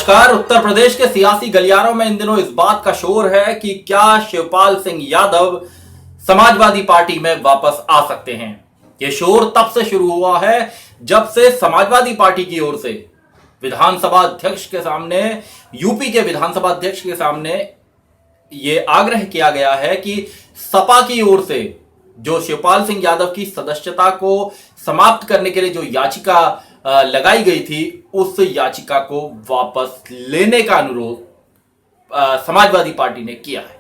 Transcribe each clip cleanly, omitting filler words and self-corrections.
नमस्कार। उत्तर प्रदेश के सियासी गलियारों में इन दिनों इस बात का शोर है कि क्या शिवपाल सिंह यादव समाजवादी पार्टी में वापस आ सकते हैं। यह शोर तब से शुरू हुआ है जब से समाजवादी पार्टी की ओर से विधानसभा अध्यक्ष के सामने, यूपी के विधानसभा अध्यक्ष के सामने यह आग्रह किया गया है कि सपा की ओर से जो शिवपाल सिंह यादव की सदस्यता को समाप्त करने के लिए जो याचिका लगाई गई थी, उस याचिका को वापस लेने का अनुरोध समाजवादी पार्टी ने किया है।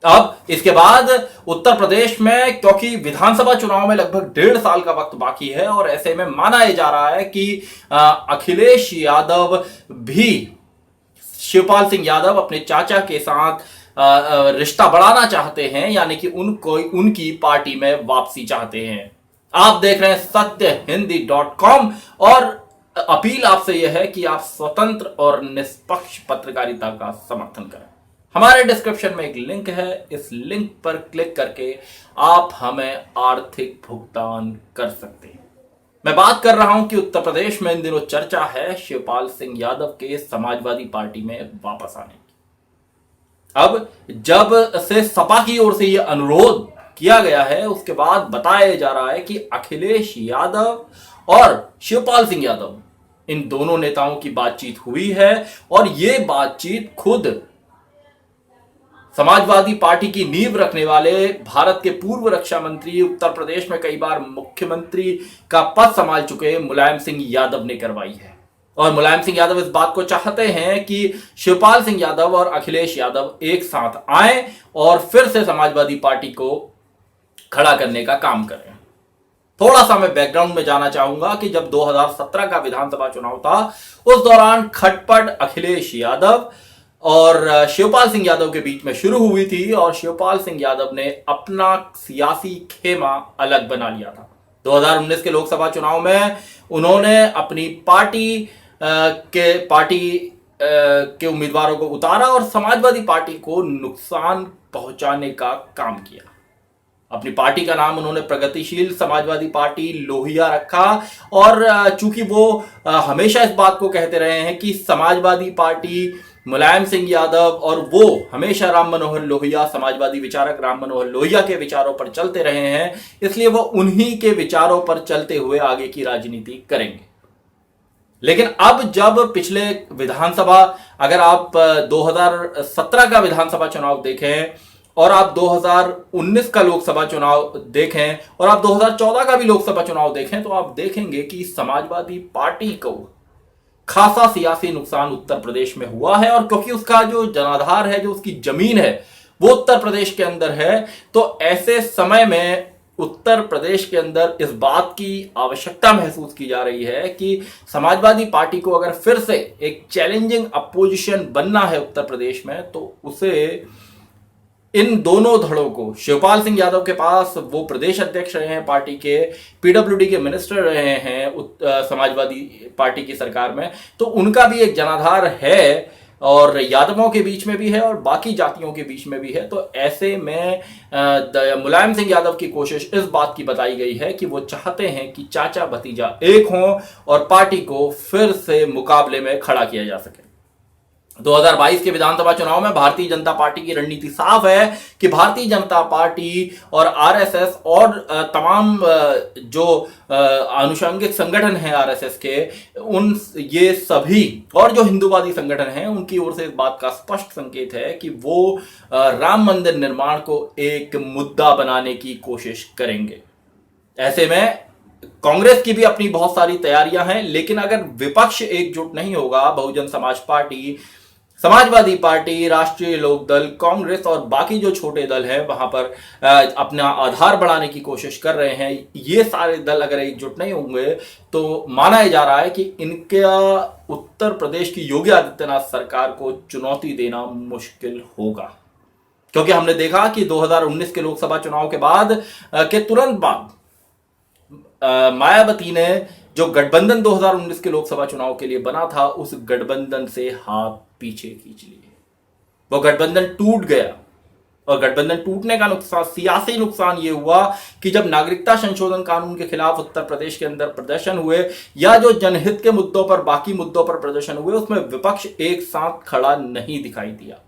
अब इसके बाद उत्तर प्रदेश में, क्योंकि विधानसभा चुनाव में लगभग 1.5 साल का वक्त बाकी है और ऐसे में माना यह जा रहा है कि अखिलेश यादव भी शिवपाल सिंह यादव अपने चाचा के साथ रिश्ता बढ़ाना चाहते हैं, यानी कि उनकी पार्टी में वापसी चाहते हैं। आप देख रहे हैं सत्यहिंदी.com और अपील आपसे यह है कि आप स्वतंत्र और निष्पक्ष पत्रकारिता का समर्थन करें। हमारे डिस्क्रिप्शन में एक लिंक है, इस लिंक पर क्लिक करके आप हमें आर्थिक भुगतान कर सकते हैं। मैं बात कर रहा हूं कि उत्तर प्रदेश में इन दिनों चर्चा है शिवपाल सिंह यादव के समाजवादी पार्टी में वापस आने की। अब जब से सपा की ओर से यह अनुरोध किया गया है, उसके बाद बताया जा रहा है कि अखिलेश यादव और शिवपाल सिंह यादव, इन दोनों नेताओं की बातचीत हुई है और यह बातचीत खुद समाजवादी पार्टी की नींव रखने वाले भारत के पूर्व रक्षा मंत्री, उत्तर प्रदेश में कई बार मुख्यमंत्री का पद संभाल चुके मुलायम सिंह यादव ने करवाई है। और मुलायम सिंह यादव इस बात को चाहते हैं कि शिवपाल सिंह यादव और अखिलेश यादव एक साथ आए और फिर से समाजवादी पार्टी को खड़ा करने का काम करें। थोड़ा सा मैं बैकग्राउंड में जाना चाहूंगा कि जब 2017 का विधानसभा चुनाव था, उस दौरान खटपट अखिलेश यादव और शिवपाल सिंह यादव के बीच में शुरू हुई थी और शिवपाल सिंह यादव ने अपना सियासी खेमा अलग बना लिया था। 2019 के लोकसभा चुनाव में उन्होंने अपनी पार्टी के उम्मीदवारों को उतारा और समाजवादी पार्टी को नुकसान पहुंचाने का काम किया। अपनी पार्टी का नाम उन्होंने प्रगतिशील समाजवादी पार्टी लोहिया रखा और चूंकि वो हमेशा इस बात को कहते रहे हैं कि समाजवादी पार्टी, मुलायम सिंह यादव और वो हमेशा राम मनोहर लोहिया, समाजवादी विचारक राम मनोहर लोहिया के विचारों पर चलते रहे हैं, इसलिए वो उन्हीं के विचारों पर चलते हुए आगे की राजनीति करेंगे। लेकिन अब जब पिछले विधानसभा, अगर आप 2017 का विधानसभा चुनाव देखें और आप 2019 का लोकसभा चुनाव देखें और आप 2014 का भी लोकसभा चुनाव देखें, तो आप देखेंगे कि समाजवादी पार्टी को खासा सियासी नुकसान उत्तर प्रदेश में हुआ है। और क्योंकि उसका जो जनाधार है, जो उसकी जमीन है, वो उत्तर प्रदेश के अंदर है, तो ऐसे समय में उत्तर प्रदेश के अंदर इस बात की आवश्यकता महसूस की जा रही है कि समाजवादी पार्टी को अगर फिर से एक चैलेंजिंग अपोजिशन बनना है उत्तर प्रदेश में, तो उसे इन दोनों धड़ों को, शिवपाल सिंह यादव के पास वो प्रदेश अध्यक्ष रहे हैं पार्टी के, पीडब्ल्यूडी के मिनिस्टर रहे हैं समाजवादी पार्टी की सरकार में, तो उनका भी एक जनाधार है और यादवों के बीच में भी है और बाकी जातियों के बीच में भी है। तो ऐसे में मुलायम सिंह यादव की कोशिश इस बात की बताई गई है कि वो चाहते हैं कि चाचा भतीजा एक हों और पार्टी को फिर से मुकाबले में खड़ा किया जा सके। 2022 के विधानसभा चुनाव में भारतीय जनता पार्टी की रणनीति साफ है कि भारतीय जनता पार्टी और आरएसएस और तमाम जो आनुषंगिक संगठन हैं आरएसएस के, ये सभी और जो हिंदूवादी संगठन हैं, उनकी ओर से इस बात का स्पष्ट संकेत है कि वो राम मंदिर निर्माण को एक मुद्दा बनाने की कोशिश करेंगे। ऐसे में कांग्रेस की भी अपनी बहुत सारी तैयारियां हैं, लेकिन अगर विपक्ष एकजुट नहीं होगा, बहुजन समाज पार्टी, समाजवादी पार्टी, राष्ट्रीय लोकदल, कांग्रेस और बाकी जो छोटे दल हैं वहां पर अपना आधार बढ़ाने की कोशिश कर रहे हैं, ये सारे दल अगर एकजुट नहीं होंगे तो माना जा रहा है कि इनका उत्तर प्रदेश की योगी आदित्यनाथ सरकार को चुनौती देना मुश्किल होगा। क्योंकि हमने देखा कि 2019 के लोकसभा चुनाव के बाद के तुरंत बाद मायावती ने जो गठबंधन 2019 के लोकसभा चुनाव के लिए बना था, उस गठबंधन से हाथ पीछे खींच लिए। वो गठबंधन टूट गया और गठबंधन टूटने का नुकसान, सियासी नुकसान ये हुआ कि जब नागरिकता संशोधन कानून के खिलाफ उत्तर प्रदेश के अंदर प्रदर्शन हुए या जो जनहित के मुद्दों पर, बाकी मुद्दों पर प्रदर्शन हुए, उसमें विपक्ष एक साथ खड़ा नहीं दिखाई दिया।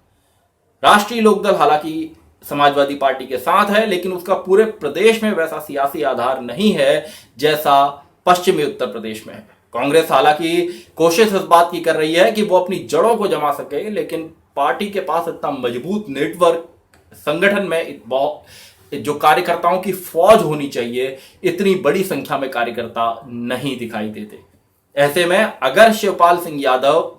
राष्ट्रीय लोकदल हालांकि समाजवादी पार्टी के साथ है, लेकिन उसका पूरे प्रदेश में वैसा सियासी आधार नहीं है जैसा पश्चिमी उत्तर प्रदेश में है। कांग्रेस हालांकि कोशिश इस बात की कर रही है कि वो अपनी जड़ों को जमा सके, लेकिन पार्टी के पास इतना मजबूत नेटवर्क, संगठन में बहुत जो कार्यकर्ताओं की फौज होनी चाहिए, इतनी बड़ी संख्या में कार्यकर्ता नहीं दिखाई देते। ऐसे में अगर शिवपाल सिंह यादव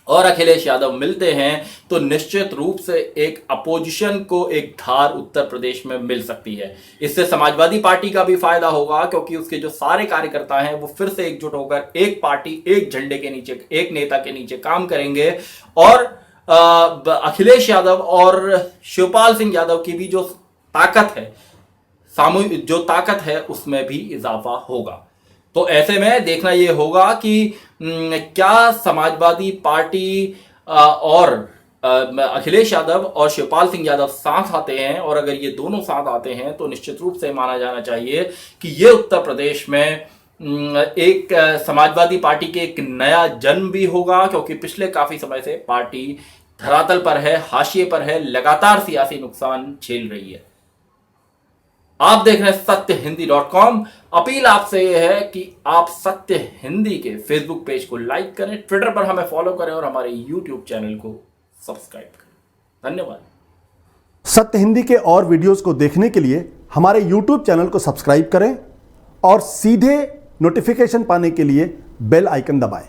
और अखिलेश यादव मिलते हैं तो निश्चित रूप से एक अपोजिशन को एक धार उत्तर प्रदेश में मिल सकती है। इससे समाजवादी पार्टी का भी फायदा होगा, क्योंकि उसके जो सारे कार्यकर्ता हैं वो फिर से एकजुट होकर एक पार्टी, एक झंडे के नीचे, एक नेता के नीचे काम करेंगे और अखिलेश यादव और शिवपाल सिंह यादव की भी जो ताकत है, सामूहिक जो ताकत है, उसमें भी इजाफा होगा। तो ऐसे में देखना यह होगा कि क्या समाजवादी पार्टी और अखिलेश यादव और शिवपाल सिंह यादव साथ आते हैं, और अगर ये दोनों साथ आते हैं तो निश्चित रूप से माना जाना चाहिए कि ये उत्तर प्रदेश में एक समाजवादी पार्टी के एक नया जन्म भी होगा, क्योंकि पिछले काफी समय से पार्टी धरातल पर है, हाशिए पर है, लगातार सियासी नुकसान झेल रही है। आप देख रहे हैं सत्यहिंदी.com। अपील आपसे यह है कि आप सत्य हिंदी के फेसबुक पेज को लाइक करें, ट्विटर पर हमें फॉलो करें और हमारे यूट्यूब चैनल को सब्सक्राइब करें। धन्यवाद। सत्य हिंदी के और वीडियोस को देखने के लिए हमारे यूट्यूब चैनल को सब्सक्राइब करें और सीधे नोटिफिकेशन पाने के लिए बेल आइकन दबाएं।